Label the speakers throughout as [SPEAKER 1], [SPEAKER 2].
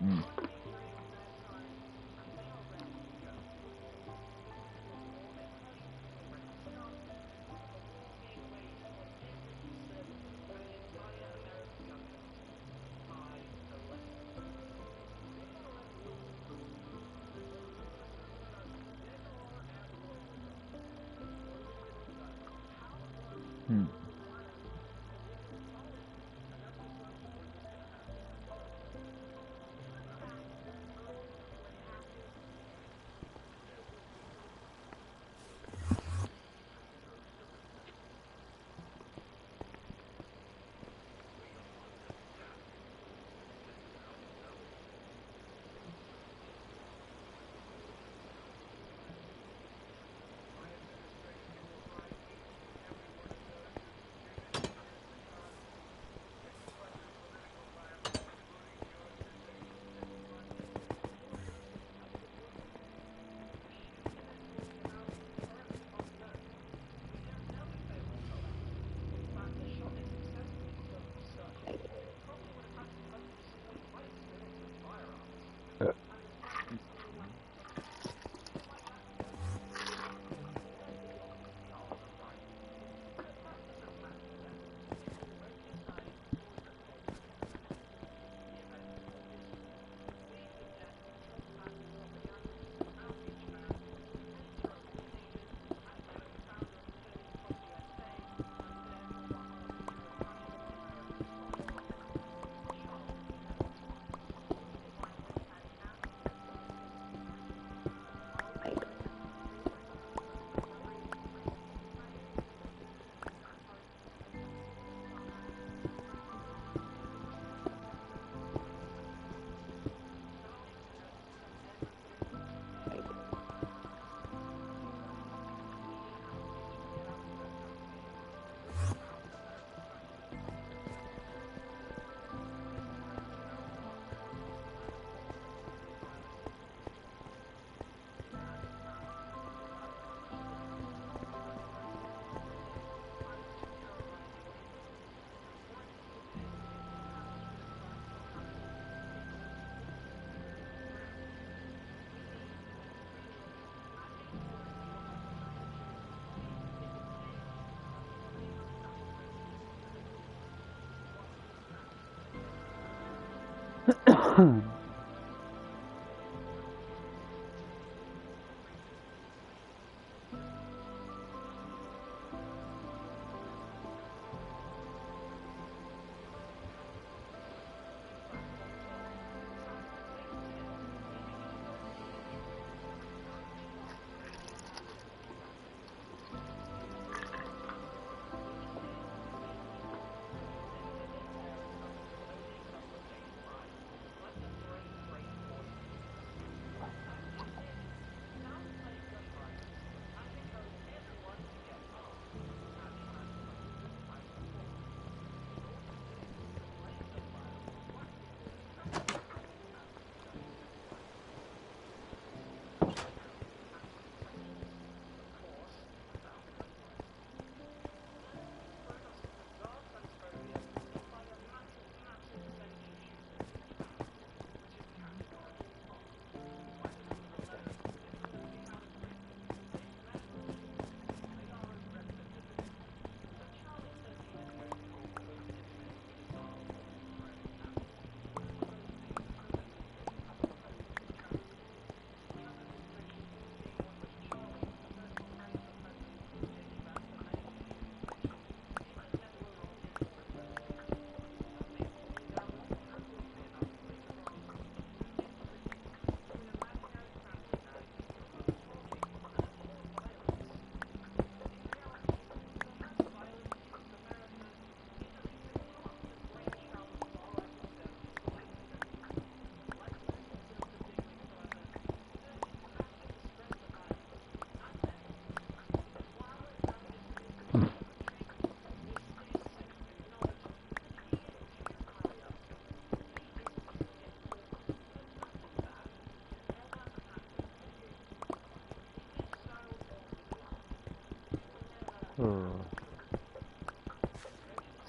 [SPEAKER 1] Mm. Mm.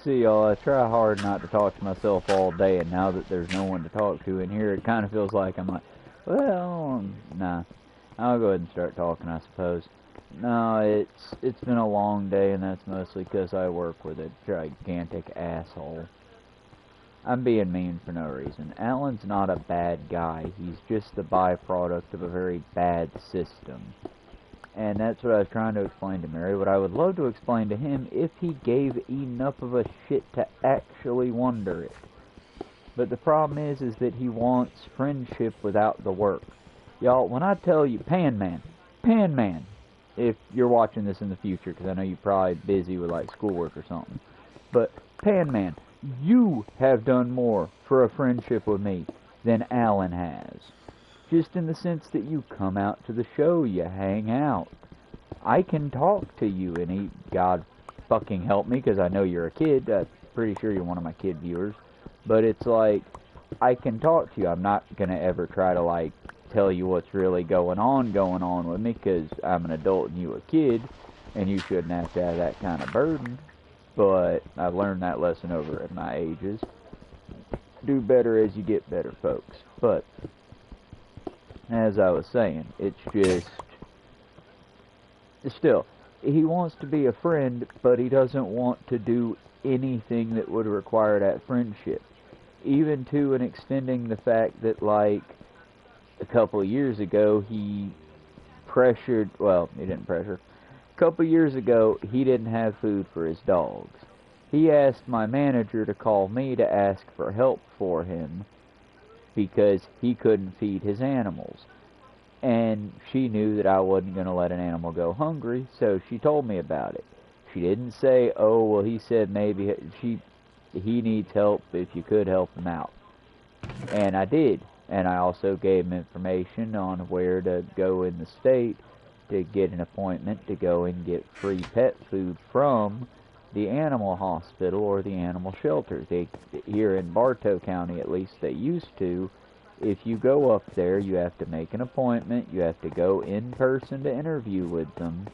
[SPEAKER 1] See, y'all, I try hard not to talk to myself all day, and now that there's no one to talk to in here, it kind of feels like I'm like, well, nah. I'll go ahead and start talking, I suppose. No, it's been a long day, and that's mostly because I work with a gigantic asshole. I'm being mean for no reason. Alan's not a bad guy. He's just the byproduct of a very bad system. And that's what I was trying to explain to Mary. What I would love to explain to him if he gave enough of a shit to actually wonder it. But the problem is that he wants friendship without the work. Y'all, when I tell you, Pan Man, if you're watching this in the future, because I know you're probably busy with like schoolwork or something, but Pan Man, you have done more for a friendship with me than Alan has. Just in the sense that you come out to the show, you hang out. I can talk to you, and God fucking help me, because I know you're a kid. I'm pretty sure you're one of my kid viewers. But it's like, I can talk to you. I'm not going to ever try to, like, tell you what's really going on with me, because I'm an adult and you a kid, and you shouldn't have to have that kind of burden. But I've learned that lesson over at my ages. Do better as you get better, folks. But as I was saying, it's just, still, he wants to be a friend, but he doesn't want to do anything that would require that friendship. Even to and extending the fact that, like, a couple of years ago, he pressured, well, he didn't pressure. A couple of years ago, he didn't have food for his dogs. He asked my manager to call me to ask for help for him, because he couldn't feed his animals. And she knew that I wasn't going to let an animal go hungry, so she told me about it. She didn't say, oh, well, he said maybe he needs help, if you could help him out. And I did. And I also gave him information on where to go in the state to get an appointment to go and get free pet food from the animal hospital or the animal shelter. Here in Bartow County, at least, they used to. If you go up there, you have to make an appointment. You have to go in person to interview with them.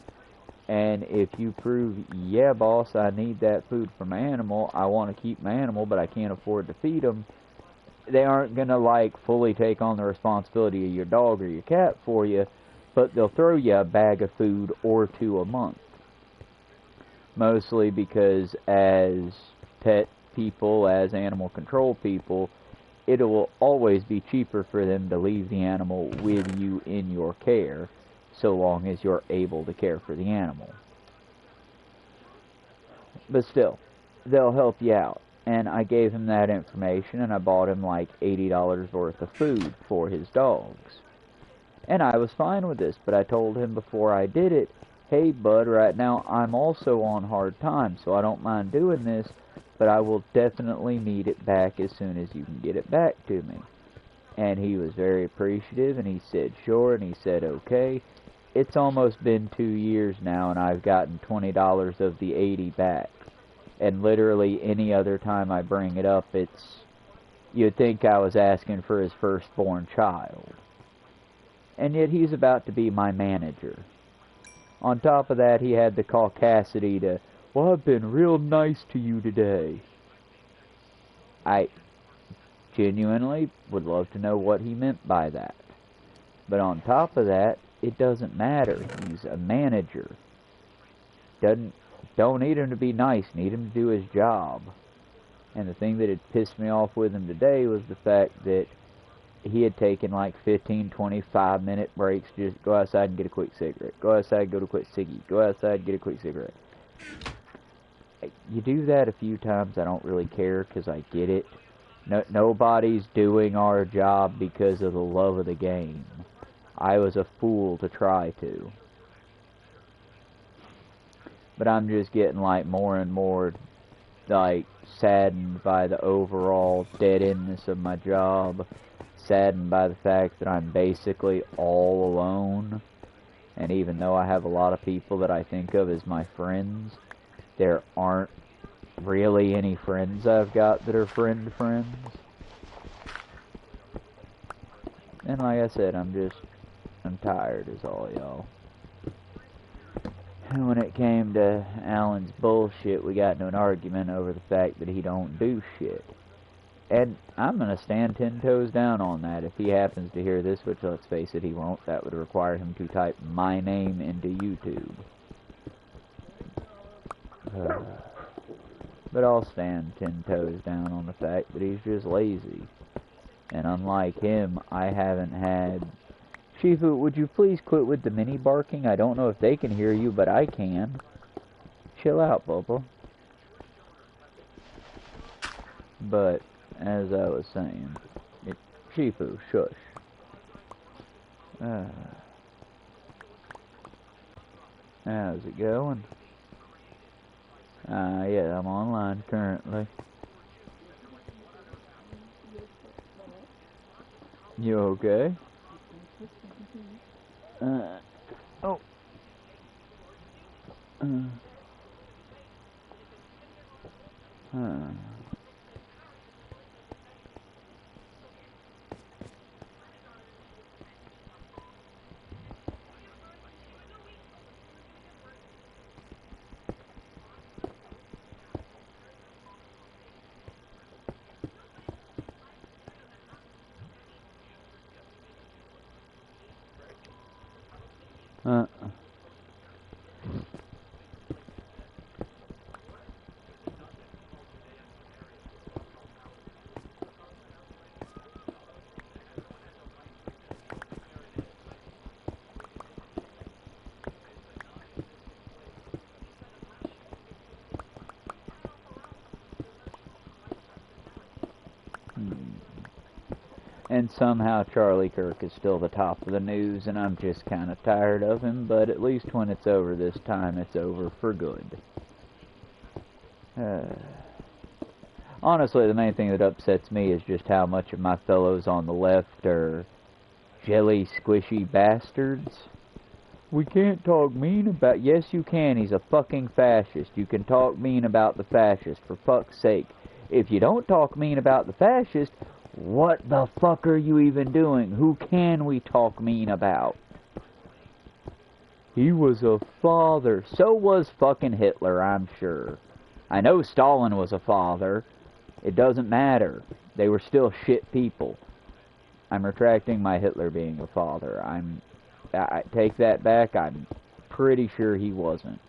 [SPEAKER 1] And if you prove, yeah, boss, I need that food for my animal, I want to keep my animal, but I can't afford to feed them, they aren't going to, like, fully take on the responsibility of your dog or your cat for you, but they'll throw you a bag of food or two a month. Mostly because as pet people, as animal control people, it will always be cheaper for them to leave the animal with you in your care, so long as you're able to care for the animal. But still, they'll help you out. And I gave him that information, and I bought him like $80 worth of food for his dogs. And I was fine with this, but I told him before I did it, hey, bud, right now I'm also on hard time, so I don't mind doing this, but I will definitely need it back as soon as you can get it back to me. And he was very appreciative, and he said sure, and he said okay. It's almost been 2 years now, and I've gotten $20 of the $80 back. And literally any other time I bring it up, you'd think I was asking for his firstborn child. And yet he's about to be my manager. On top of that, he had to call Cassidy to, well, I've been real nice to you today. I genuinely would love to know what he meant by that. But on top of that, it doesn't matter. He's a manager. Don't need him to be nice, need him to do his job. And the thing that had pissed me off with him today was the fact that he had taken like 15, 25-minute breaks to just go outside and get a quick cigarette. Go outside, go to a quick ciggy. Go outside, get a quick cigarette. You do that a few times, I don't really care, because I get it. Nobody's doing our job because of the love of the game. I was a fool to try to. But I'm just getting, like, more and more, like, saddened by the overall dead-endness of my job. Saddened by the fact that I'm basically all alone. And even though I have a lot of people that I think of as my friends, there aren't really any friends I've got that are friends. And like I said, I'm tired is all, y'all. when it came to Alan's bullshit, we got into an argument over the fact that he don't do shit. And I'm going to stand 10 toes down on that. If he happens to hear this, which let's face it, he won't, that would require him to type my name into YouTube. But I'll stand 10 toes down on the fact that he's just lazy. And unlike him, I haven't had... Shifu, would you please quit with the mini barking? I don't know if they can hear you, but I can. Chill out, Bubba. But, as I was saying, Shifu, shush. How's it going? Yeah, I'm online currently. You okay? Oh. And somehow Charlie Kirk is still the top of the news, and I'm just kind of tired of him, but at least when it's over this time, it's over for good. Honestly, the main thing that upsets me is just how much of my fellows on the left are jelly squishy bastards. We can't talk mean about... Yes, you can. He's a fucking fascist. You can talk mean about the fascist, for fuck's sake. If you don't talk mean about the fascist... What the fuck are you even doing? Who can we talk mean about? He was a father. So was fucking Hitler, I'm sure. I know Stalin was a father. It doesn't matter. They were still shit people. I'm retracting my Hitler being a father. I take that back. I'm pretty sure he wasn't.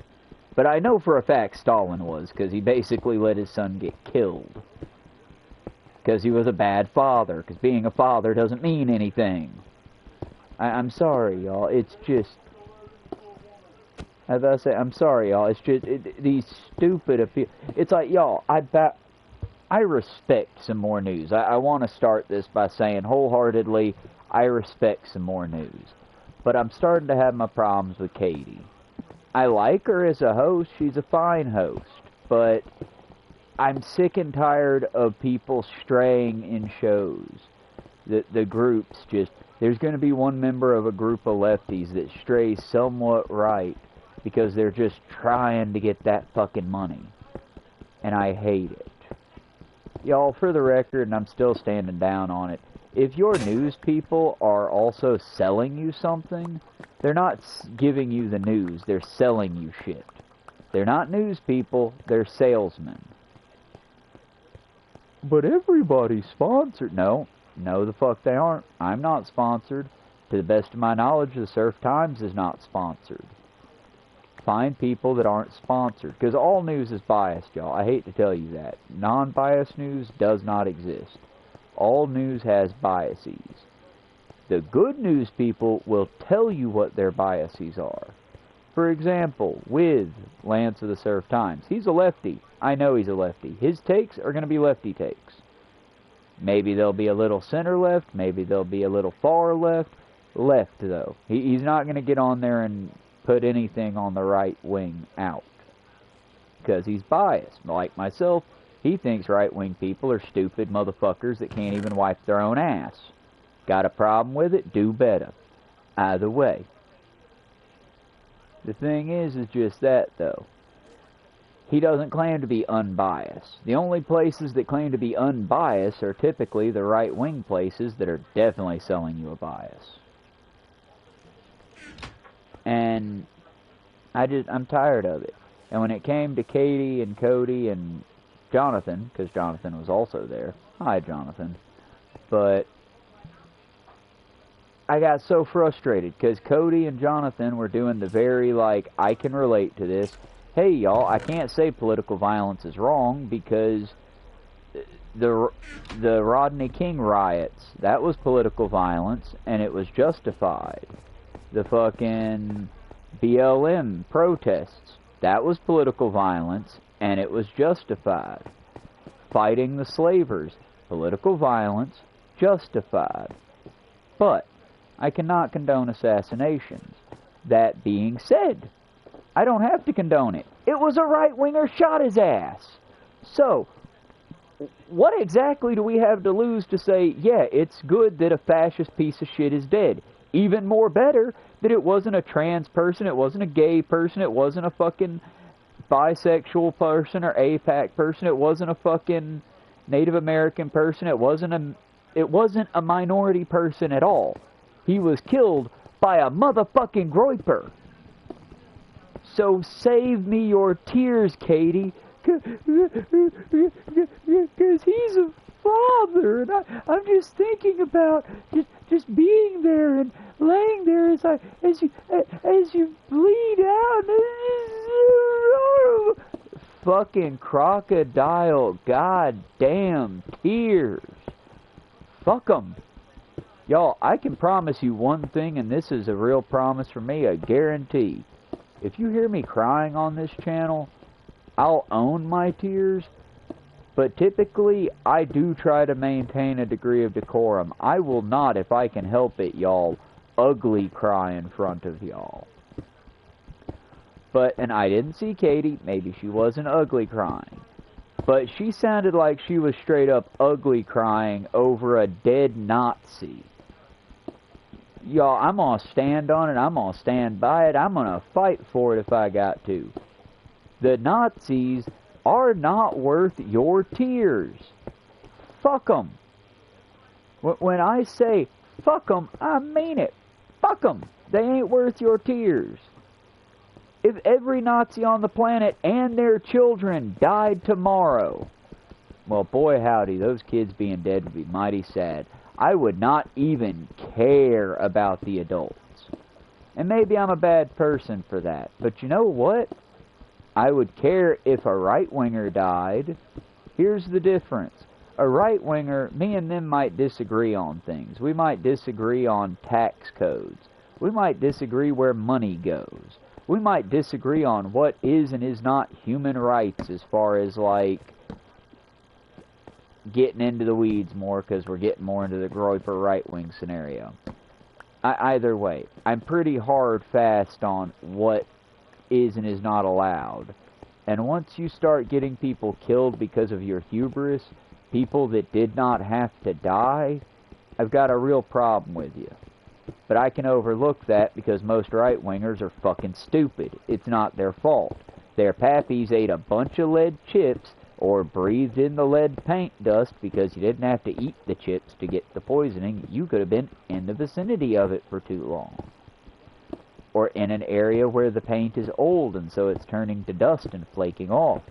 [SPEAKER 1] But I know for a fact Stalin was, because he basically let his son get killed. Because he was a bad father. Because being a father doesn't mean anything. I'm sorry, y'all. It's just... As I say, I'm sorry, y'all. It's just... these stupid... It's like, y'all, I respect some more news. I want to start this by saying wholeheartedly, I respect some more news. But I'm starting to have my problems with Katie. I like her as a host. She's a fine host. But... I'm sick and tired of people straying in shows. The groups just... There's going to be one member of a group of lefties that strays somewhat right because they're just trying to get that fucking money. And I hate it. Y'all, for the record, and I'm still standing down on it, if your news people are also selling you something, they're not giving you the news, they're selling you shit. They're not news people, they're salesmen. But everybody's sponsored. No, the fuck they aren't. I'm not sponsored. To the best of my knowledge, the Surf Times is not sponsored. Find people that aren't sponsored. Because all news is biased, y'all. I hate to tell you that. Non-biased news does not exist. All news has biases. The good news people will tell you what their biases are. For example, with Lance of the Surf Times. He's a lefty. I know he's a lefty. His takes are going to be lefty takes. Maybe they'll be a little center left. Maybe they'll be a little far left. Left, though. He's not going to get on there and put anything on the right wing out. Because he's biased. Like myself, he thinks right-wing people are stupid motherfuckers that can't even wipe their own ass. Got a problem with it? Do better. Either way. The thing is just that, though. He doesn't claim to be unbiased. The only places that claim to be unbiased are typically the right-wing places that are definitely selling you a bias. And I'm tired of it. And when it came to Katie and Cody and Jonathan, because Jonathan was also there. Hi, Jonathan. But I got so frustrated because Cody and Jonathan were doing the very, like, I can relate to this. Hey, y'all, I can't say political violence is wrong because the Rodney King riots, that was political violence, and it was justified. The fucking BLM protests, that was political violence, and it was justified. Fighting the slavers, political violence, justified. But I cannot condone assassinations. That being said, I don't have to condone it. It was a right-winger shot his ass. So, what exactly do we have to lose to say, yeah, it's good that a fascist piece of shit is dead? Even more better that it wasn't a trans person, it wasn't a gay person, it wasn't a fucking bisexual person or APAC person, it wasn't a fucking Native American person, it wasn't a minority person at all. He was killed by a motherfucking groyper. So save me your tears, Katie, because he's a father, and I'm just thinking about just being there and laying there as you bleed out. Fucking crocodile, goddamn tears. Fuck 'em. Y'all, I can promise you one thing, and this is a real promise from me, a guarantee. If you hear me crying on this channel, I'll own my tears, but typically I do try to maintain a degree of decorum. I will not, if I can help it, y'all, ugly cry in front of y'all. But, and I didn't see Katie, maybe she wasn't ugly crying, but she sounded like she was straight up ugly crying over a dead Nazi. Y'all, I'm gonna stand on it, I'm gonna stand by it, I'm gonna fight for it if I got to. The Nazis are not worth your tears. Fuck 'em. When I say fuck 'em, I mean it. Fuck 'em. They ain't worth your tears. If every Nazi on the planet and their children died tomorrow, well, boy howdy, those kids being dead would be mighty sad. I would not even care about the adults. And maybe I'm a bad person for that. But you know what? I would care if a right-winger died. Here's the difference. A right-winger, me and them might disagree on things. We might disagree on tax codes. We might disagree where money goes. We might disagree on what is and is not human rights as far as, like, getting into the weeds more because we're getting more into the groyper right-wing scenario. Either way, I'm pretty hard fast on what is and is not allowed. And once you start getting people killed because of your hubris, people that did not have to die, I've got a real problem with you. But I can overlook that because most right-wingers are fucking stupid. It's not their fault. Their pappies ate a bunch of lead chips or breathed in the lead paint dust because you didn't have to eat the chips to get the poisoning. You could have been in the vicinity of it for too long. Or in an area where the paint is old and so it's turning to dust and flaking off.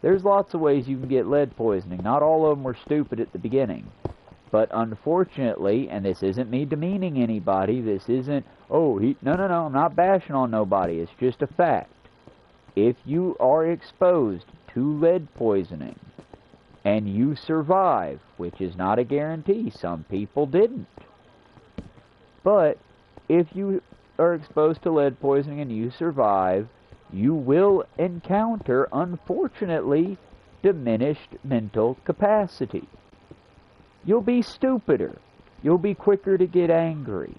[SPEAKER 1] There's lots of ways you can get lead poisoning. Not all of them were stupid at the beginning. But unfortunately, and this isn't me demeaning anybody, this isn't, no, I'm not bashing on nobody, it's just a fact. If you are exposed to lead poisoning and you survive, which is not a guarantee, some people didn't. But if you are exposed to lead poisoning and you survive, you will encounter, unfortunately, diminished mental capacity. You'll be stupider. You'll be quicker to get angry.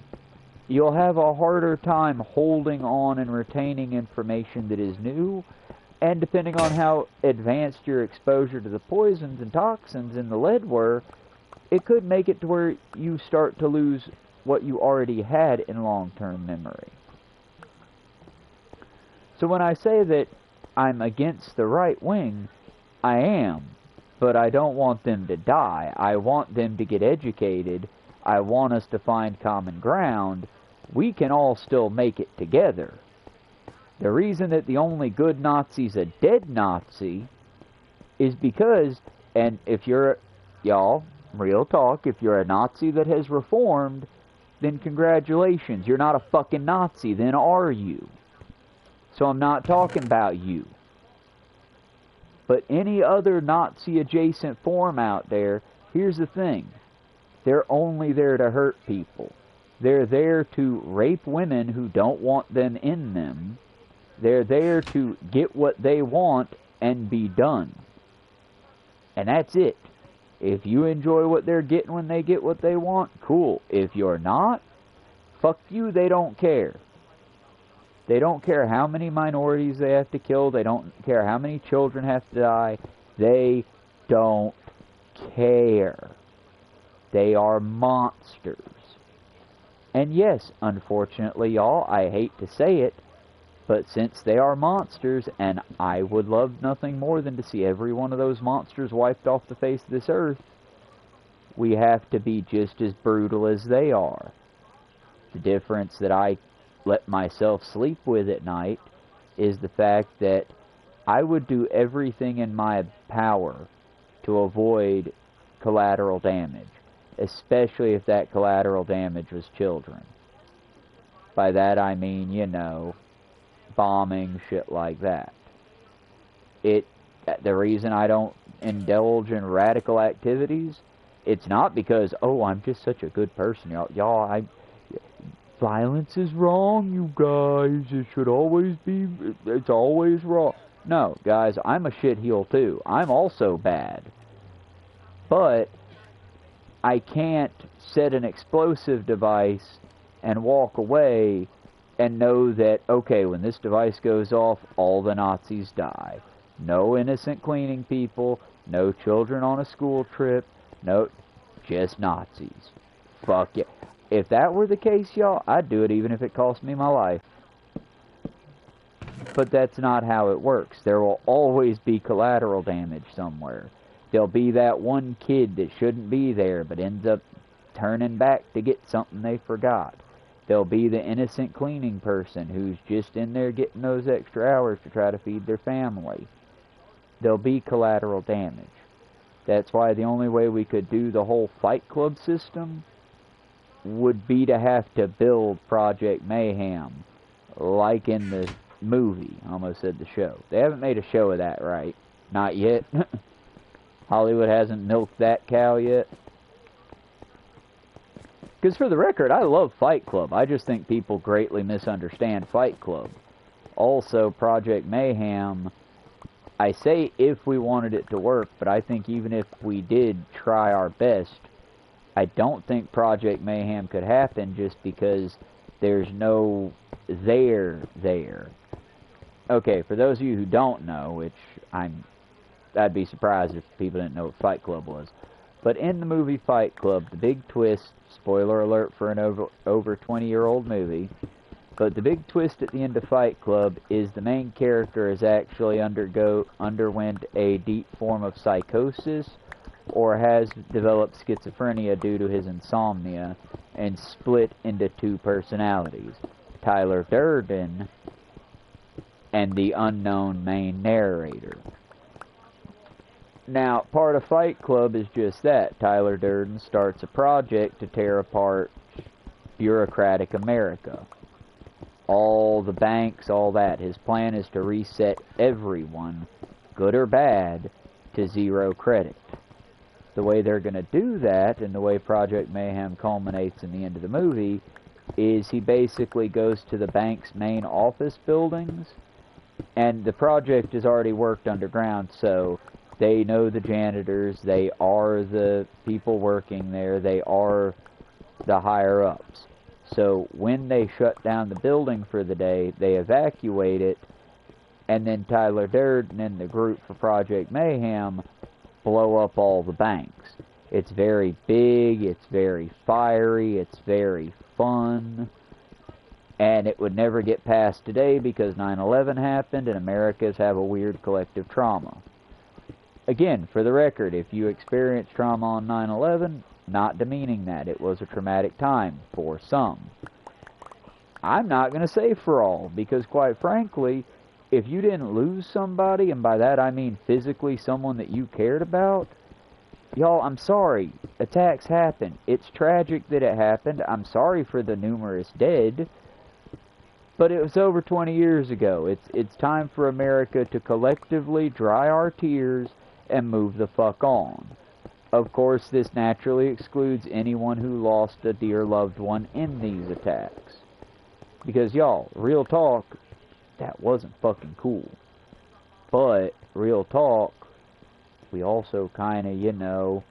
[SPEAKER 1] You'll have a harder time holding on and retaining information that is new. And depending on how advanced your exposure to the poisons and toxins in the lead were, it could make it to where you start to lose what you already had in long-term memory. So when I say that I'm against the right wing, I am. But I don't want them to die. I want them to get educated. I want us to find common ground. We can all still make it together. The reason that the only good Nazi's a dead Nazi is because, and if you're, y'all, real talk, if you're a Nazi that has reformed, then congratulations, you're not a fucking Nazi, then are you? So I'm not talking about you. But any other Nazi-adjacent form out there, here's the thing. They're only there to hurt people. They're there to rape women who don't want them in them. They're there to get what they want and be done. And that's it. If you enjoy what they're getting when they get what they want, cool. If you're not, fuck you, they don't care. They don't care how many minorities they have to kill. They don't care how many children have to die. They don't care. They are monsters. And yes, unfortunately, y'all, I hate to say it, but since they are monsters, and I would love nothing more than to see every one of those monsters wiped off the face of this earth, we have to be just as brutal as they are. The difference that I let myself sleep with at night is the fact that I would do everything in my power to avoid collateral damage, especially if that collateral damage was children. By that I mean, you know, bombing, shit like that. The reason I don't indulge in radical activities, it's not because, oh, I'm just such a good person, y'all. Violence is wrong, you guys. It should always be. It's always wrong. No, guys, I'm a shitheel too. I'm also bad, but I can't set an explosive device and walk away and know that, okay, when this device goes off, all the Nazis die. No innocent cleaning people, no children on a school trip, no, just Nazis. Fuck yeah. If that were the case, y'all, I'd do it even if it cost me my life. But that's not how it works. There will always be collateral damage somewhere. There'll be that one kid that shouldn't be there but ends up turning back to get something they forgot. There'll be the innocent cleaning person who's just in there getting those extra hours to try to feed their family. There'll be collateral damage. That's why the only way we could do the whole Fight Club system would be to have to build Project Mayhem, like in the movie. I almost said the show. They haven't made a show of that, right? Not yet. Hollywood hasn't milked that cow yet. Because for the record, I love Fight Club. I just think people greatly misunderstand Fight Club. Also, Project Mayhem, I say if we wanted it to work, but I think even if we did try our best, I don't think Project Mayhem could happen just because there's no there. Okay, for those of you who don't know, which I'd be surprised if people didn't know what Fight Club was. But in the movie Fight Club, the big twist, spoiler alert for an over 20-year-old movie, but the big twist at the end of Fight Club is the main character has actually underwent a deep form of psychosis or has developed schizophrenia due to his insomnia and split into two personalities, Tyler Durden and the unknown main narrator. Now, part of Fight Club is just that. Tyler Durden starts a project to tear apart bureaucratic America. All the banks, all that. His plan is to reset everyone, good or bad, to zero credit. The way they're going to do that, and the way Project Mayhem culminates in the end of the movie, is he basically goes to the bank's main office buildings, and the project is already worked underground, so they know the janitors, they are the people working there, they are the higher-ups. So when they shut down the building for the day, they evacuate it, and then Tyler Durden and the group for Project Mayhem blow up all the banks. It's very big, it's very fiery, it's very fun, and it would never get past today because 9/11 happened and Americans have a weird collective trauma. Again, for the record, if you experienced trauma on 9/11, not demeaning that. It was a traumatic time for some. I'm not going to say for all, because quite frankly, if you didn't lose somebody, and by that I mean physically someone that you cared about, y'all, I'm sorry. Attacks happen. It's tragic that it happened. I'm sorry for the numerous dead. But it was over 20 years ago. It's time for America to collectively dry our tears and move the fuck on. Of course, this naturally excludes anyone who lost a dear loved one in these attacks. Because, y'all, real talk, that wasn't fucking cool. But, real talk, we also kind of, you know,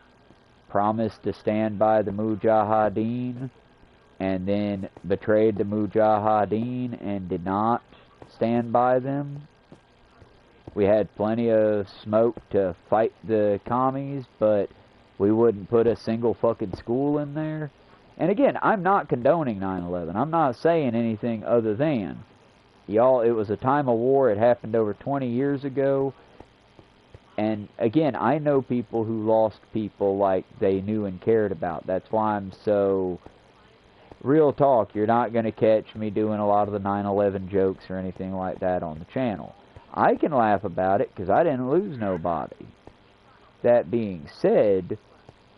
[SPEAKER 1] promised to stand by the Mujahideen, and then betrayed the Mujahideen and did not stand by them. We had plenty of smoke to fight the commies, but we wouldn't put a single fucking school in there. And again, I'm not condoning 9/11. I'm not saying anything other than, y'all, it was a time of war. It happened over 20 years ago. And again, I know people who lost people like they knew and cared about. That's why I'm so... Real talk, you're not going to catch me doing a lot of the 9/11 jokes or anything like that on the channel. I can laugh about it because I didn't lose nobody. That being said,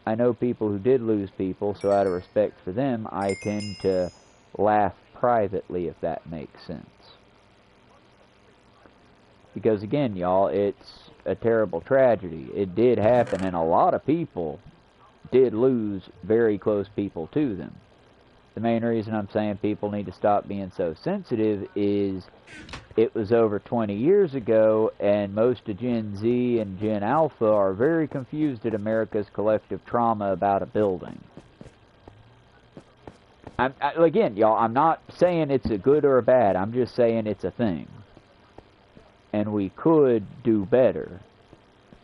[SPEAKER 1] I know people who did lose people, so out of respect for them, I tend to laugh privately, if that makes sense. Because again, y'all, it's a terrible tragedy. It did happen, and a lot of people did lose very close people to them. The main reason I'm saying people need to stop being so sensitive is it was over 20 years ago, and most of Gen Z and Gen Alpha are very confused at America's collective trauma about a building. Again, y'all, I'm not saying it's a good or a bad. I'm just saying it's a thing. And we could do better.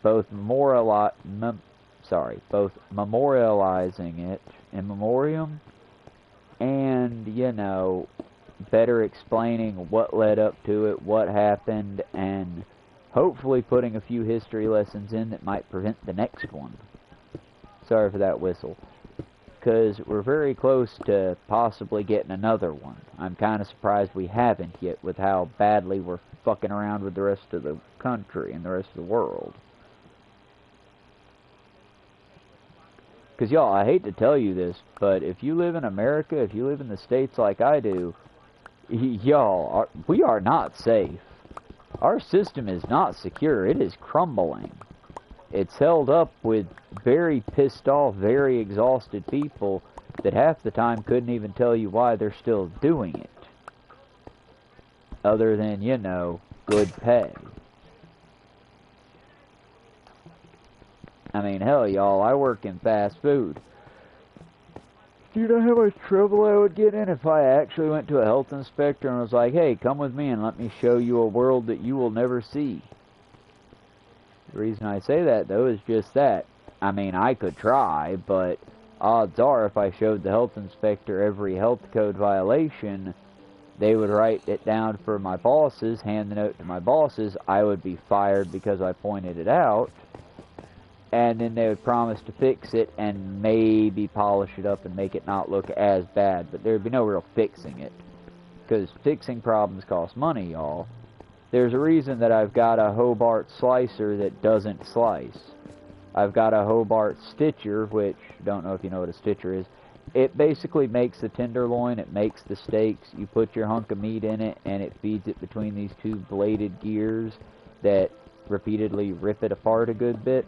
[SPEAKER 1] Both memorializing it in memoriam, and, you know, better explaining what led up to it, what happened, and hopefully putting a few history lessons in that might prevent the next one. Sorry for that whistle. Because we're very close to possibly getting another one. I'm kind of surprised we haven't yet with how badly we're fucking around with the rest of the country and the rest of the world. Because, y'all, I hate to tell you this, but if you live in America, if you live in the States like I do, y'all, we are not safe. Our system is not secure. It is crumbling. It's held up with very pissed off, very exhausted people that half the time couldn't even tell you why they're still doing it. Other than, you know, good pay. I mean, hell, y'all, I work in fast food. Do you know how much trouble I would get in if I actually went to a health inspector and was like, hey, come with me and let me show you a world that you will never see? The reason I say that, though, is just that. I mean, I could try, but odds are if I showed the health inspector every health code violation, they would write it down for my bosses, hand the note to my bosses, I would be fired because I pointed it out. And then they would promise to fix it and maybe polish it up and make it not look as bad. But there would be no real fixing it. Because fixing problems cost money, y'all. There's a reason that I've got a Hobart slicer that doesn't slice. I've got a Hobart stitcher, which, don't know if you know what a stitcher is. It basically makes the tenderloin, it makes the steaks. You put your hunk of meat in it, and it feeds it between these two bladed gears that repeatedly rip it apart a good bit.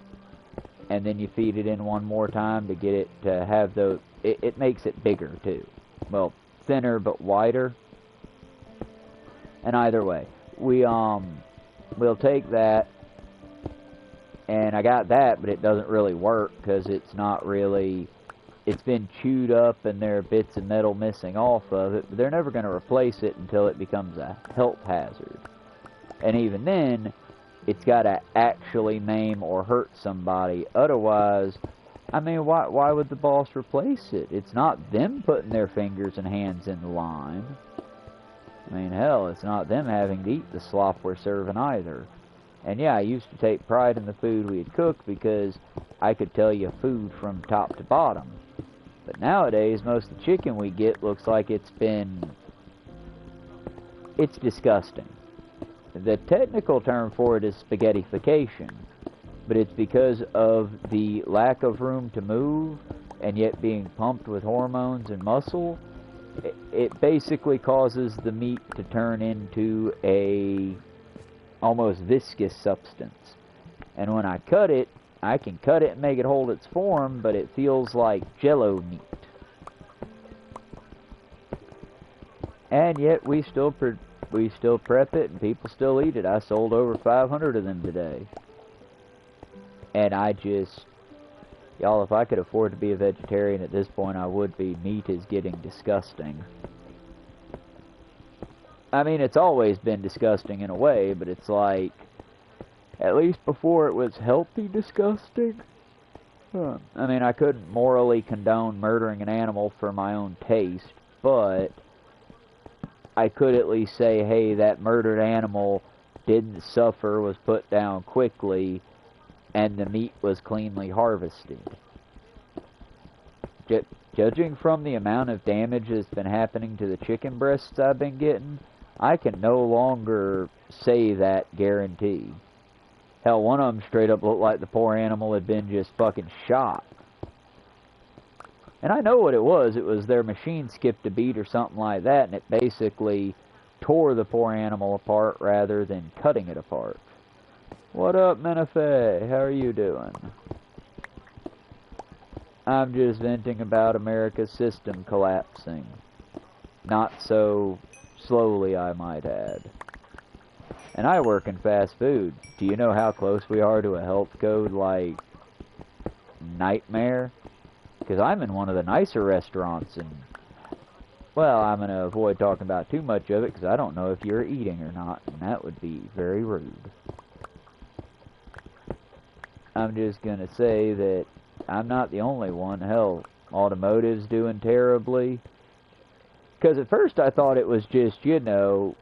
[SPEAKER 1] And then you feed it in one more time to get it to have the... It makes it bigger, too. Well, thinner but wider. And either way, we'll take that, and I got that, but it doesn't really work because it's not really... It's been chewed up and there are bits of metal missing off of it, but they're never going to replace it until it becomes a health hazard. And even then, it's got to actually maim or hurt somebody. Otherwise, I mean, why would the boss replace it? It's not them putting their fingers and hands in the line. I mean, hell, it's not them having to eat the slop we're serving either. And yeah, I used to take pride in the food we'd cook because I could tell you food from top to bottom. But nowadays, most of the chicken we get looks like it's been it's disgusting. The technical term for it is spaghettification, but it's because of the lack of room to move and yet being pumped with hormones and muscle. It basically causes the meat to turn into a almost viscous substance. And when I cut it, I can cut it and make it hold its form, but it feels like Jello meat. And yet we still prep it and people still eat it. I sold over 500 of them today. And y'all, if I could afford to be a vegetarian at this point, I would be. Meat is getting disgusting. I mean, it's always been disgusting in a way, but it's like, at least before it was healthy disgusting. I mean, I couldn't morally condone murdering an animal for my own taste, but I could at least say, hey, that murdered animal didn't suffer, was put down quickly, and the meat was cleanly harvested. Judging from the amount of damage that's been happening to the chicken breasts I've been getting, I can no longer say that guarantee. Hell, one of them straight up looked like the poor animal had been just fucking shot. And I know what it was. It was their machine skipped a beat or something like that, and it basically tore the poor animal apart rather than cutting it apart. What up, Menafe? How are you doing? I'm just venting about America's system collapsing. Not so slowly, I might add. And I work in fast food. Do you know how close we are to a health code like nightmare? Because I'm in one of the nicer restaurants, and well, I'm going to avoid talking about too much of it because I don't know if you're eating or not, and that would be very rude. I'm just going to say that I'm not the only one. Hell, automotive's doing terribly. Because at first I thought it was just, you know,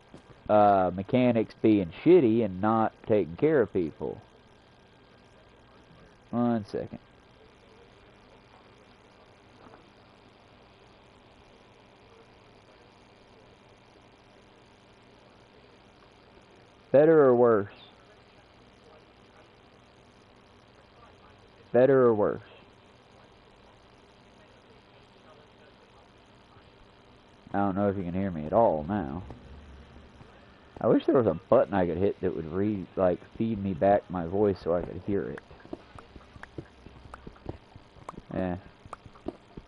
[SPEAKER 1] mechanics being shitty and not taking care of people. 1 second. Better or worse? Better or worse? I don't know if you can hear me at all now. I wish there was a button I could hit that would feed me back my voice so I could hear it. Yeah.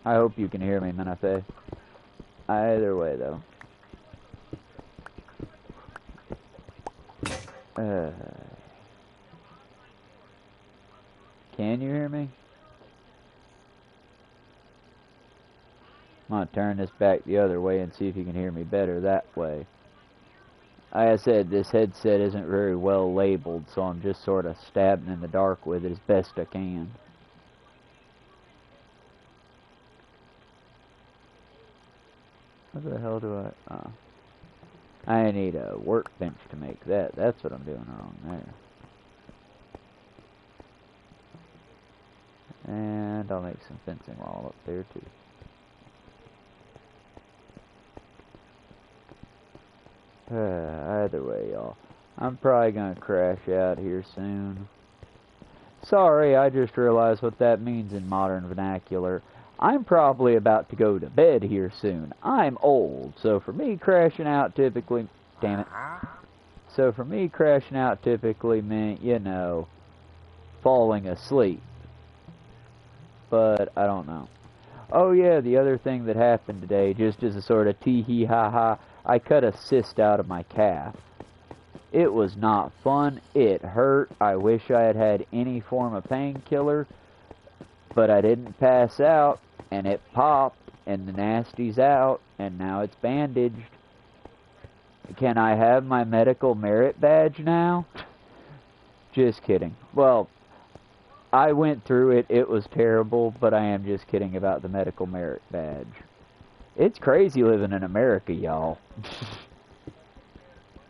[SPEAKER 1] I hope you can hear me, Menafe. Either way, though. Can you hear me? I'm going to turn this back the other way and see if you can hear me better that way. Like I said, this headset isn't very well labeled, so I'm just sort of stabbing in the dark with it as best I can. What the hell do I... Oh. I need a workbench to make that. That's what I'm doing wrong there. And I'll make some fencing wall up there too. Either way, y'all. I'm probably gonna crash out here soon. Sorry, I just realized what that means in modern vernacular. I'm probably about to go to bed here soon. I'm old, so for me crashing out typically... Damn it. So for me crashing out typically meant, you know, falling asleep. But I don't know. Oh yeah, the other thing that happened today, just as a sort of tee-hee-ha-ha, I cut a cyst out of my calf. It was not fun. It hurt. I wish I had had any form of painkiller, but I didn't pass out, and it popped, and the nasty's out, and now it's bandaged. Can I have my medical merit badge now? Just kidding. Well, I went through it. It was terrible, but I am just kidding about the medical merit badge. It's crazy living in America, y'all.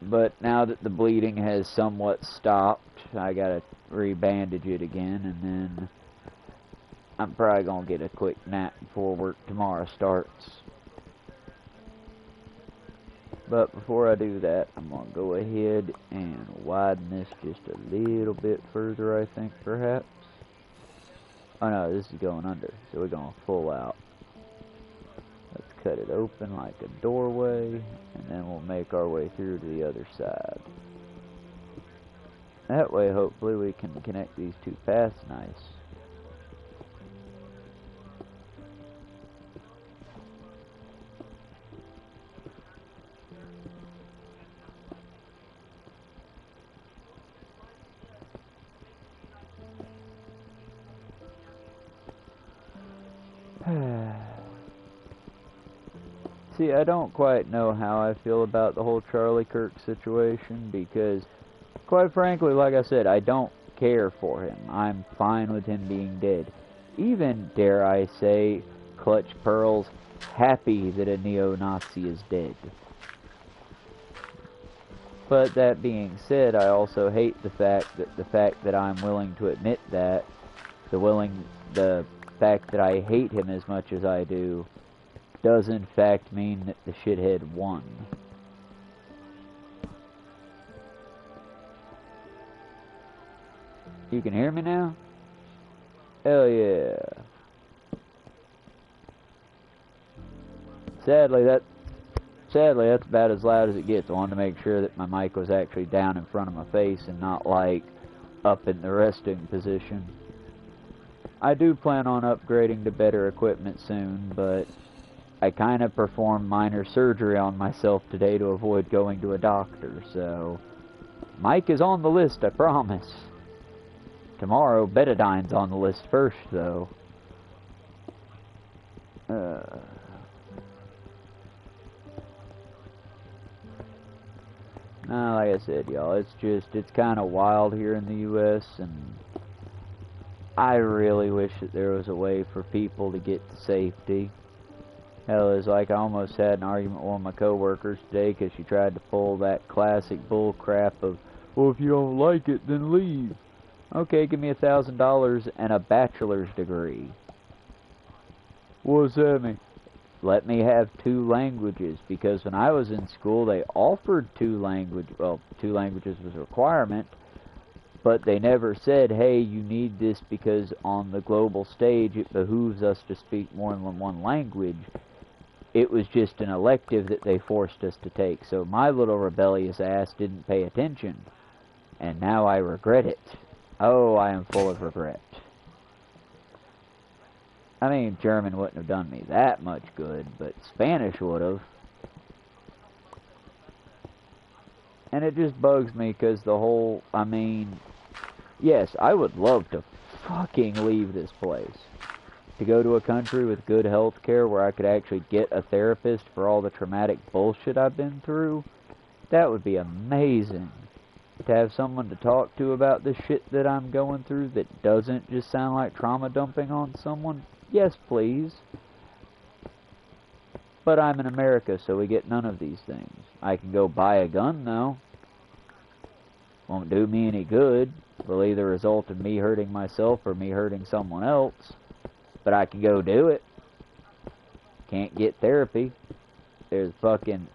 [SPEAKER 1] But now that the bleeding has somewhat stopped, I gotta re-bandage it again, and then I'm probably gonna get a quick nap before work tomorrow starts. But before I do that, I'm going to go ahead and widen this just a little bit further, I think, perhaps. Oh no, this is going under, so we're going full out. Let's cut it open like a doorway, and then we'll make our way through to the other side. That way, hopefully, we can connect these two paths nice. See, I don't quite know how I feel about the whole Charlie Kirk situation because, quite frankly, like I said, I don't care for him. I'm fine with him being dead. Even, dare I say, Clutch Pearl's happy that a neo-Nazi is dead. But that being said, I also hate the fact that I'm willing to admit that, the fact that I hate him as much as I do, does in fact mean that the shithead won. You can hear me now? Hell yeah. Sadly, that's about as loud as it gets. I wanted to make sure that my mic was actually down in front of my face and not, like, up in the resting position. I do plan on upgrading to better equipment soon, but I kind of performed minor surgery on myself today to avoid going to a doctor, so mic is on the list, I promise. Tomorrow, Betadyne's on the list first, though. Nah, like I said, y'all, it's kind of wild here in the U.S., and I really wish that there was a way for people to get to safety. Hell, it's like I almost had an argument with one of my coworkers today because she tried to pull that classic bull crap of, well, if you don't like it, then leave. Okay, give me $1,000 and a bachelor's degree. What does that mean? Let me have 2 languages, because when I was in school, they offered 2 languages. Well, 2 languages was a requirement, but they never said, hey, you need this because on the global stage it behooves us to speak more than one language. It was just an elective that they forced us to take. So my little rebellious ass didn't pay attention, and now I regret it. Oh, I am full of regret. I mean, German wouldn't have done me that much good, but Spanish would have. And it just bugs me because the whole, I mean, yes, I would love to fucking leave this place. To go to a country with good health care where I could actually get a therapist for all the traumatic bullshit I've been through. That would be amazing. To have someone to talk to about the shit that I'm going through that doesn't just sound like trauma dumping on someone. Yes, please. But I'm in America, so we get none of these things. I can go buy a gun, though. Won't do me any good. Will either result in me hurting myself or me hurting someone else. But I can go do it. Can't get therapy. There's a fucking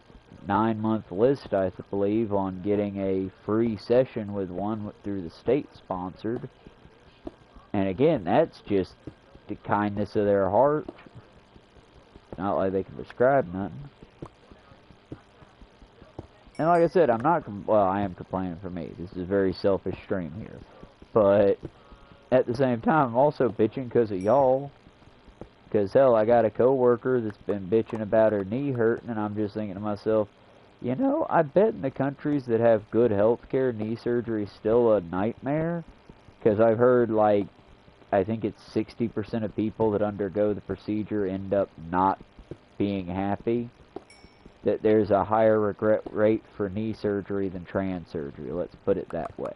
[SPEAKER 1] 9-month list, I believe, on getting a free session with one through the state sponsored. And again, that's just the kindness of their heart. Not like they can prescribe nothing. And like I said, I'm not, well, I am complaining for me. This is a very selfish stream here. But at the same time, I'm also bitching because of y'all. Because, hell, I got a coworker that's been bitching about her knee hurting, and I'm just thinking to myself, you know, I bet in the countries that have good health care, knee surgery is still a nightmare. Because I've heard, like, I think it's 60% of people that undergo the procedure end up not being happy. That there's a higher regret rate for knee surgery than trans surgery, let's put it that way.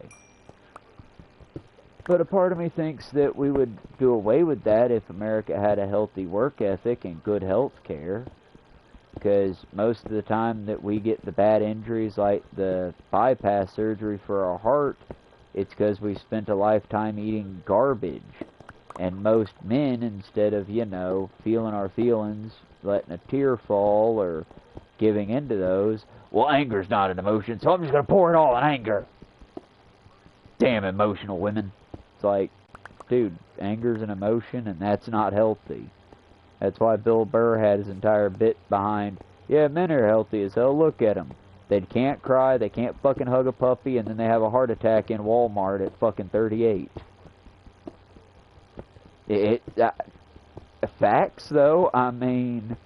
[SPEAKER 1] But a part of me thinks that we would do away with that if America had a healthy work ethic and good health care. Because most of the time that we get the bad injuries like the bypass surgery for our heart, it's because we spent a lifetime eating garbage. And most men, instead of, you know, feeling our feelings, letting a tear fall or giving into those, well, anger's not an emotion, so I'm just going to pour it all in anger. Damn emotional women. It's like, dude, anger's an emotion, and that's not healthy. That's why Bill Burr had his entire bit behind, yeah, men are healthy as hell, look at them. They can't cry, they can't fucking hug a puppy, and then they have a heart attack in Walmart at fucking 38. Facts, though, I mean,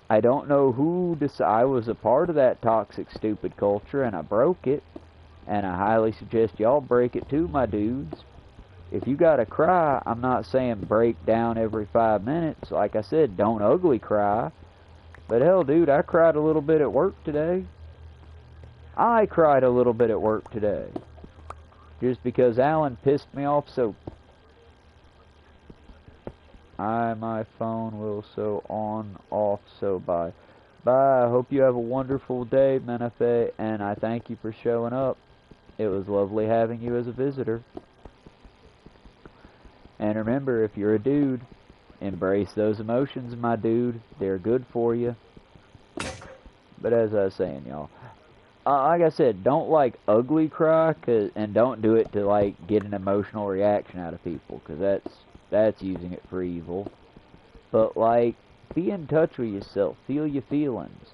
[SPEAKER 1] I don't know who I was a part of that toxic, stupid culture, and I broke it. And I highly suggest y'all break it too, my dudes. If you gotta cry, I'm not saying break down every 5 minutes. Like I said, don't ugly cry. But hell, dude, I cried a little bit at work today. I cried a little bit at work today. Just because Alan pissed me off so... my phone will so on, off, so bye. Bye, I hope you have a wonderful day, Menafe, and I thank you for showing up. It was lovely having you as a visitor. And remember, if you're a dude, embrace those emotions, my dude. They're good for you. But as I was saying, y'all, like I said, don't, like, ugly cry, and don't do it to, like, get an emotional reaction out of people, because that's using it for evil. But, like, be in touch with yourself. Feel your feelings.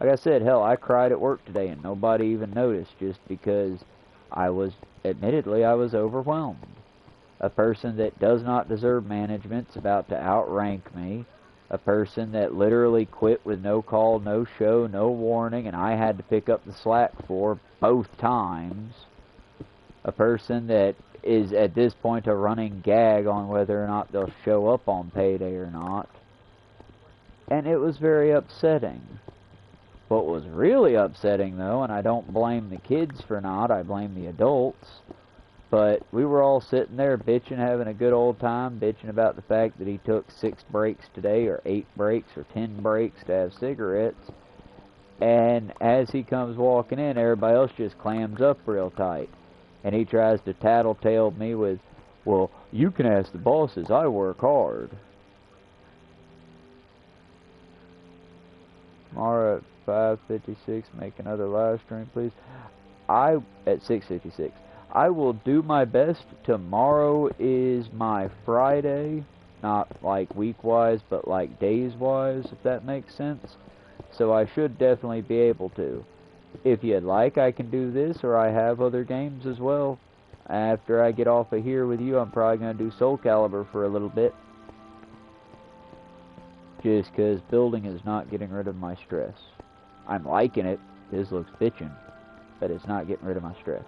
[SPEAKER 1] Like I said, hell, I cried at work today, and nobody even noticed, just because admittedly, I was overwhelmed. A person that does not deserve management's about to outrank me. A person that literally quit with no call, no show, no warning, and I had to pick up the slack for both times. A person that is at this point a running gag on whether or not they'll show up on payday or not. And it was very upsetting. What was really upsetting, though, and I don't blame the kids for not, I blame the adults, but we were all sitting there bitching, having a good old time, bitching about the fact that he took 6 breaks today, or 8 breaks, or 10 breaks to have cigarettes, and as he comes walking in, everybody else just clams up real tight, and he tries to tattletale me with, well, you can ask the bosses, I work hard. Tomorrow at 5:56, make another live stream, please. At 6:56. I will do my best. Tomorrow is my Friday, not like week-wise, but like days-wise, if that makes sense. So I should definitely be able to. If you'd like, I can do this, or I have other games as well. After I get off of here with you, I'm probably going to do Soul Calibur for a little bit. Just because building is not getting rid of my stress. I'm liking it. This looks bitchin'. But it's not getting rid of my stress.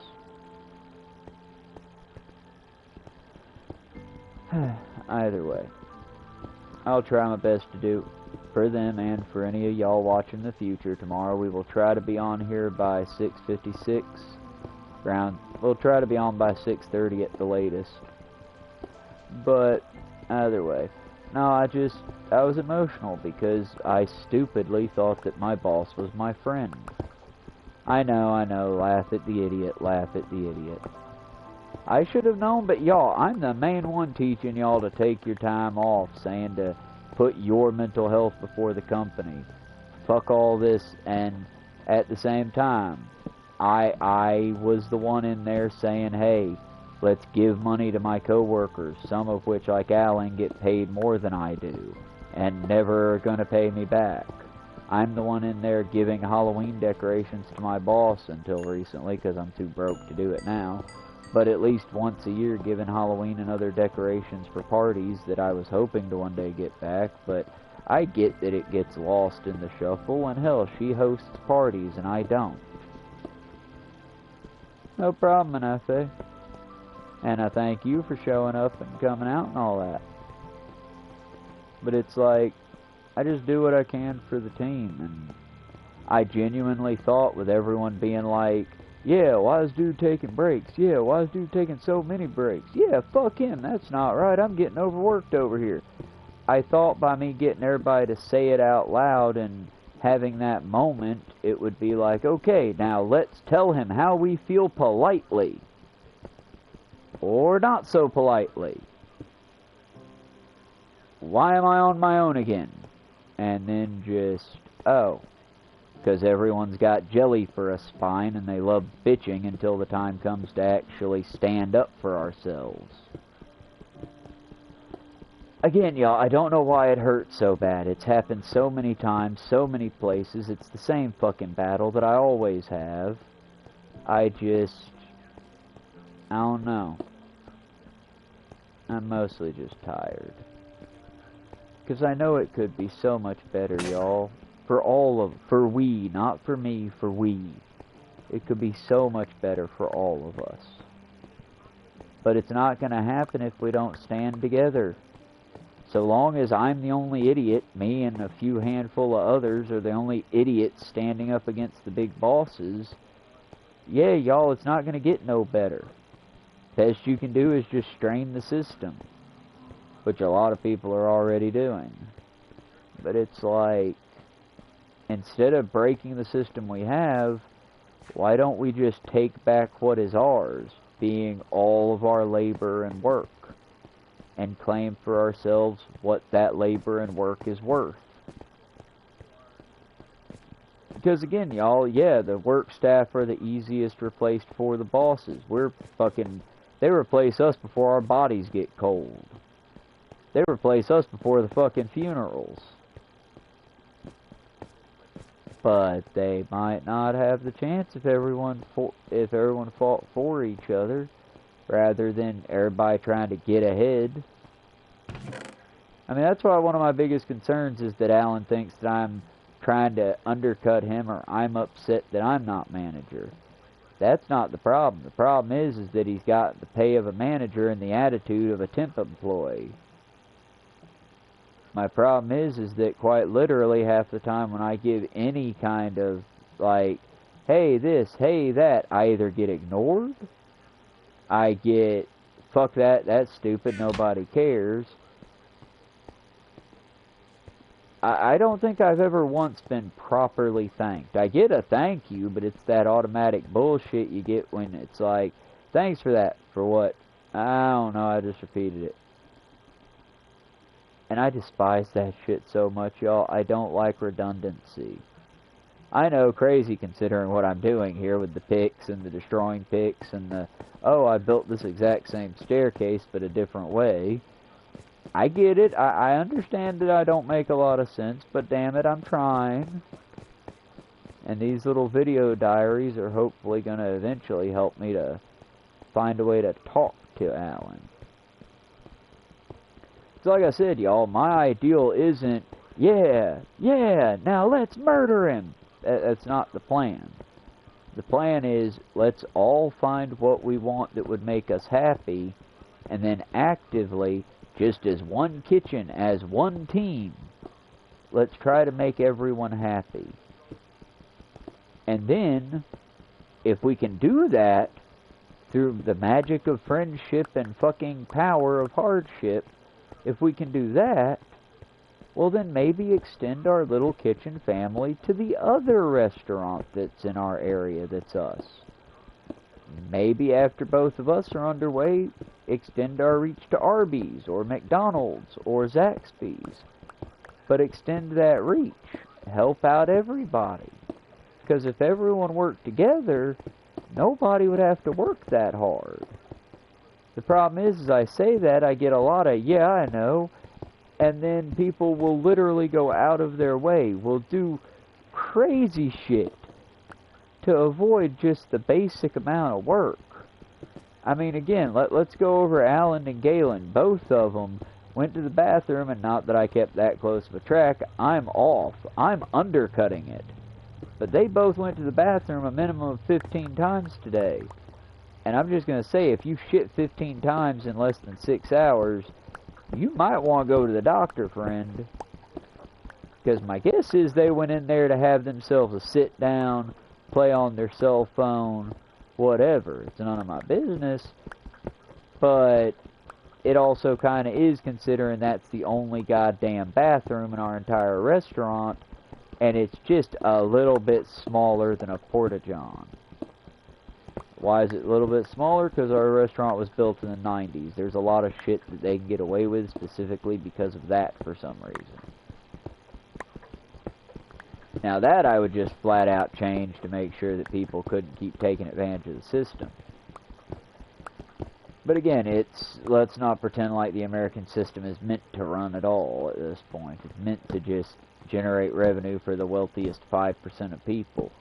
[SPEAKER 1] Either way, I'll try my best to do for them and for any of y'all watching in the future. Tomorrow we will try to be on here by 6:56. We'll try to be on by 6:30 at the latest. But either way, no, I was emotional because I stupidly thought that my boss was my friend. I know, laugh at the idiot, laugh at the idiot. I should have known, but y'all, I'm the main one teaching y'all to take your time off, saying to put your mental health before the company. Fuck all this, and at the same time, I was the one in there saying, hey, let's give money to my coworkers, some of which, like Alan, get paid more than I do, and never are going to pay me back. I'm the one in there giving Halloween decorations to my boss until recently, because I'm too broke to do it now. But at least once a year giving Halloween and other decorations for parties that I was hoping to one day get back, but I get that it gets lost in the shuffle, and hell, she hosts parties and I don't. No problem, Anafe. And I thank you for showing up and coming out and all that. But it's like, I just do what I can for the team, and I genuinely thought with everyone being like, yeah, why is dude taking breaks? Yeah, why is dude taking so many breaks? Yeah, fuck him, that's not right, I'm getting overworked over here. I thought by me getting everybody to say it out loud and having that moment, it would be like, okay, now let's tell him how we feel politely. Or not so politely. why am I on my own again? And then just, oh, because everyone's got jelly for a spine and they love bitching until the time comes to actually stand up for ourselves. Again, y'all, I don't know why it hurts so bad. It's happened so many times, so many places. It's the same fucking battle that I always have. I don't know. I'm mostly just tired. Because I know it could be so much better, y'all. For we, not for me, for we. It could be so much better for all of us. But it's not going to happen if we don't stand together. So long as I'm the only idiot, me and a few handful of others are the only idiots standing up against the big bosses, yeah, y'all, it's not going to get no better. Best you can do is just strain the system, which a lot of people are already doing. But it's like, instead of breaking the system we have, why don't we just take back what is ours, being all of our labor and work, and claim for ourselves what that labor and work is worth? Because again, y'all, yeah, the work staff are the easiest replaced for the bosses. They replace us before our bodies get cold. They replace us before the fucking funerals. But they might not have the chance if everyone fought for each other, rather than everybody trying to get ahead. I mean, that's why one of my biggest concerns is that Alan thinks that I'm trying to undercut him, or I'm upset that I'm not manager. That's not the problem. The problem is that he's got the pay of a manager and the attitude of a temp employee. My problem is that quite literally half the time when I give any kind of, like, hey this, hey that, I either get ignored, I get, fuck that, that's stupid, nobody cares. I don't think I've ever once been properly thanked. I get a thank you, but it's that automatic bullshit you get when it's like, thanks for that. For what? I don't know, I just repeated it. And I despise that shit so much, y'all. I don't like redundancy. I know, crazy considering what I'm doing here with the picks and the destroying picks and the, oh, I built this exact same staircase but a different way. I get it. I understand that I don't make a lot of sense, but damn it, I'm trying. And these little video diaries are hopefully going to eventually help me to find a way to talk to Alan. So like I said, y'all, my ideal isn't, yeah, now let's murder him. That's not the plan. The plan is, let's all find what we want that would make us happy, and then actively, just as one kitchen, as one team, let's try to make everyone happy. And then, if we can do that, through the magic of friendship and fucking power of hardship, if we can do that, well then maybe extend our little kitchen family to the other restaurant that's in our area that's us. Maybe after both of us are underway, extend our reach to Arby's or McDonald's or Zaxby's. But extend that reach. Help out everybody. Because if everyone worked together, nobody would have to work that hard. The problem is I say that, I get a lot of, yeah, I know, and then people will literally go out of their way, will do crazy shit to avoid just the basic amount of work. I mean, again, let's go over Alan and Galen. Both of them went to the bathroom, and not that I kept that close of a track, I'm off. I'm undercutting it. But they both went to the bathroom a minimum of 15 times today. And I'm just going to say, if you shit 15 times in less than 6 hours, you might want to go to the doctor, friend. Because my guess is they went in there to have themselves a sit down, play on their cell phone, whatever. It's none of my business. But it also kind of is, considering that's the only goddamn bathroom in our entire restaurant. And it's just a little bit smaller than a porta-john. Why is it a little bit smaller? Because our restaurant was built in the 90s. There's a lot of shit that they can get away with specifically because of that for some reason. Now that I would just flat out change to make sure that people couldn't keep taking advantage of the system. But again, let's not pretend like the American system is meant to run at all at this point. It's meant to just generate revenue for the wealthiest 5% of people.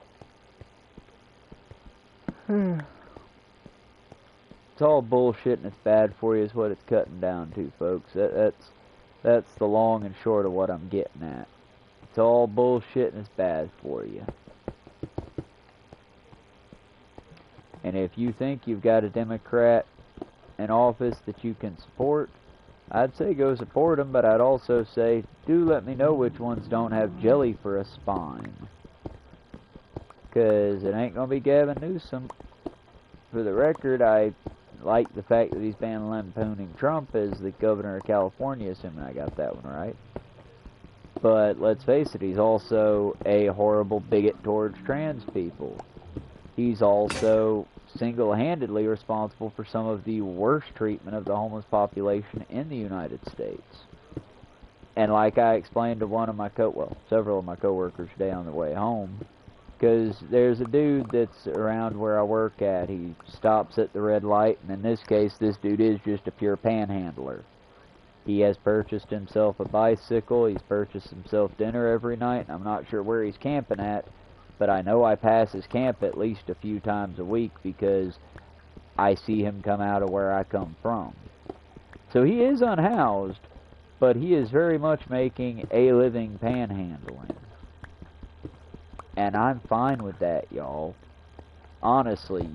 [SPEAKER 1] It's all bullshit and it's bad for you is what it's cutting down to, folks. That's the long and short of what I'm getting at. It's all bullshit and it's bad for you. And if you think you've got a Democrat in office that you can support, I'd say go support them, but I'd also say, do let me know which ones don't have jelly for a spine. Because it ain't going to be Gavin Newsom. For the record, I like the fact that he's been lampooning Trump as the governor of California, assuming I got that one right. But let's face it, he's also a horrible bigot towards trans people. He's also single-handedly responsible for some of the worst treatment of the homeless population in the United States. And like I explained to several of my coworkers today on their way home, because there's a dude that's around where I work at. He stops at the red light, and in this case, this dude is just a pure panhandler. He has purchased himself a bicycle, he's purchased himself dinner every night, and I'm not sure where he's camping at, but I know I pass his camp at least a few times a week because I see him come out of where I come from. So he is unhoused, but he is very much making a living panhandling. And I'm fine with that, y'all. Honestly,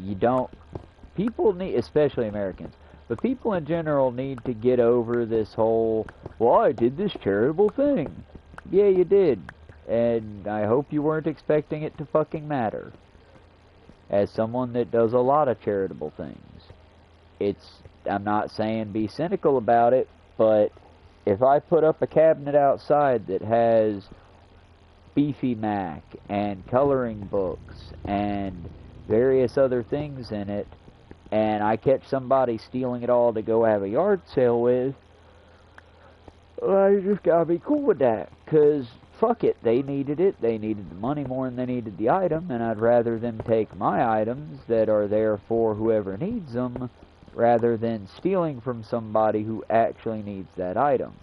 [SPEAKER 1] people need, especially Americans, but people in general need to get over this whole, well, I did this charitable thing. Yeah, you did. And I hope you weren't expecting it to fucking matter. As someone that does a lot of charitable things, I'm not saying be cynical about it, but if I put up a cabinet outside that has Beefy Mac and coloring books and various other things in it, and I catch somebody stealing it all to go have a yard sale with, I just gotta be cool with that, because fuck it, they needed it, they needed the money more than they needed the item, and I'd rather them take my items that are there for whoever needs them, rather than stealing from somebody who actually needs that item.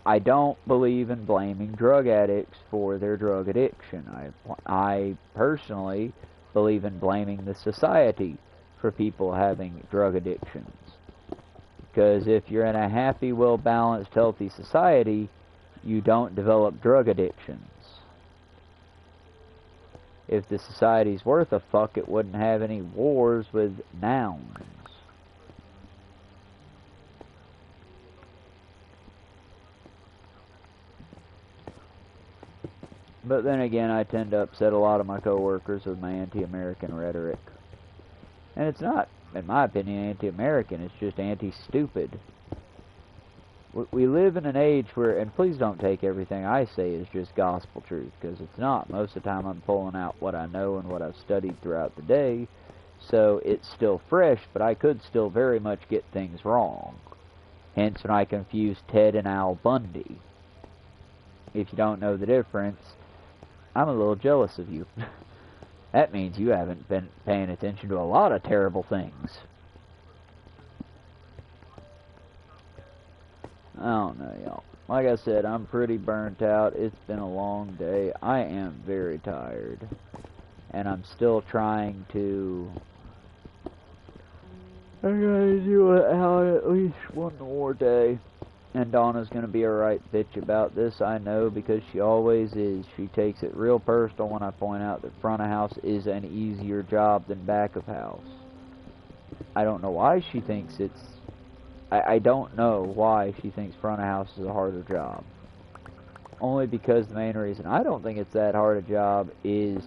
[SPEAKER 1] I don't believe in blaming drug addicts for their drug addiction. I personally believe in blaming the society for people having drug addictions. Because if you're in a happy, well-balanced, healthy society, you don't develop drug addictions. If the society's worth a fuck, it wouldn't have any wars with nouns. But then again, I tend to upset a lot of my coworkers with my anti-American rhetoric. And it's not, in my opinion, anti-American, it's just anti-stupid. We live in an age where, and please don't take everything I say as just gospel truth, because it's not. Most of the time I'm pulling out what I know and what I've studied throughout the day, so it's still fresh, but I could still very much get things wrong. Hence when I confuse Ted and Al Bundy. If you don't know the difference, I'm a little jealous of you. That means you haven't been paying attention to a lot of terrible things. I don't know, y'all. Like I said, I'm pretty burnt out. It's been a long day. I am very tired. And I'm still trying to... I gotta do it out at least one more day. And Donna's gonna be a right bitch about this, I know, because she always is. She takes it real personal when I point out that front of house is an easier job than back of house. I don't know why she thinks it's... I don't know why she thinks front of house is a harder job. Only because the main reason I don't think it's that hard a job is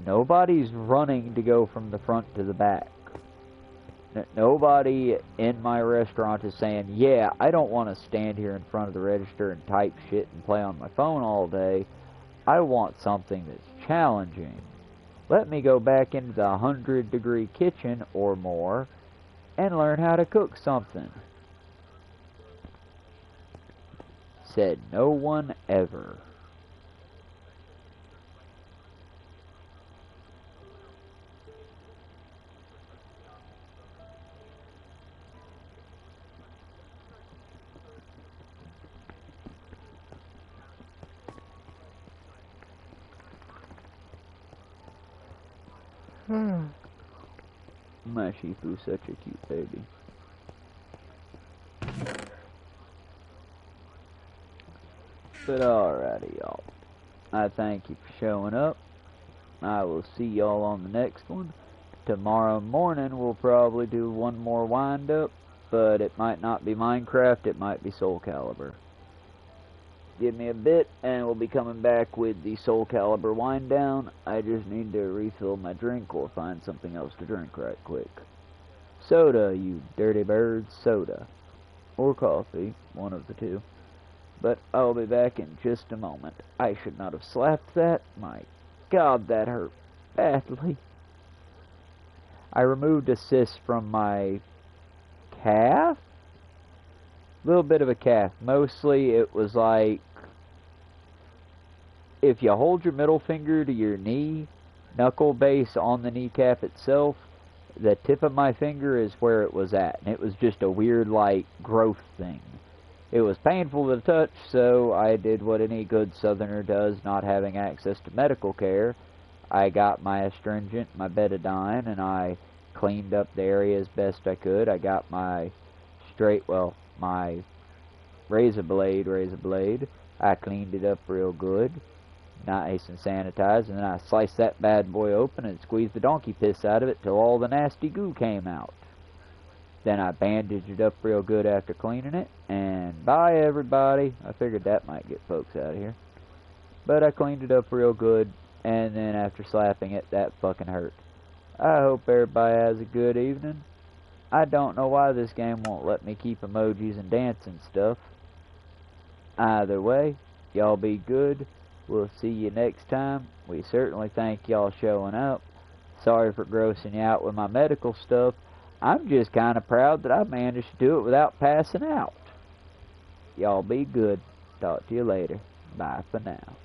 [SPEAKER 1] nobody's running to go from the front to the back. Nobody in my restaurant is saying, yeah, I don't want to stand here in front of the register and type shit and play on my phone all day. I want something that's challenging. Let me go back into the 100-degree kitchen or more and learn how to cook something. Said no one ever. My Shifu's such a cute baby. But alrighty, y'all. I thank you for showing up. I will see y'all on the next one. Tomorrow morning we'll probably do one more wind up, but it might not be Minecraft, it might be Soul Calibur. Give me a bit and we'll be coming back with the Soul Calibur wind down. I just need to refill my drink or find something else to drink right quick. Soda, you dirty birds, soda. Or coffee, one of the two. But I'll be back in just a moment. I should not have slapped that. My God, that hurt badly. I removed a cyst from my calf? A little bit of a calf. Mostly it was like, if you hold your middle finger to your knee, knuckle base on the kneecap itself, the tip of my finger is where it was at. And it was just a weird, like, growth thing. It was painful to touch, so I did what any good southerner does, not having access to medical care. I got my astringent, my betadine, and I cleaned up the area as best I could. I got my my razor blade. I cleaned it up real good, nice and sanitized, and then I sliced that bad boy open and squeezed the donkey piss out of it till all the nasty goo came out. Then I bandaged it up real good after cleaning it, and bye everybody. I figured that might get folks out of here. But I cleaned it up real good, and then after slapping it, that fucking hurt. I hope everybody has a good evening. I don't know why this game won't let me keep emojis and dance and stuff. Either way, y'all be good. We'll see you next time. We certainly thank y'all showing up. Sorry for grossing you out with my medical stuff. I'm just kind of proud that I managed to do it without passing out. Y'all be good. Talk to you later. Bye for now.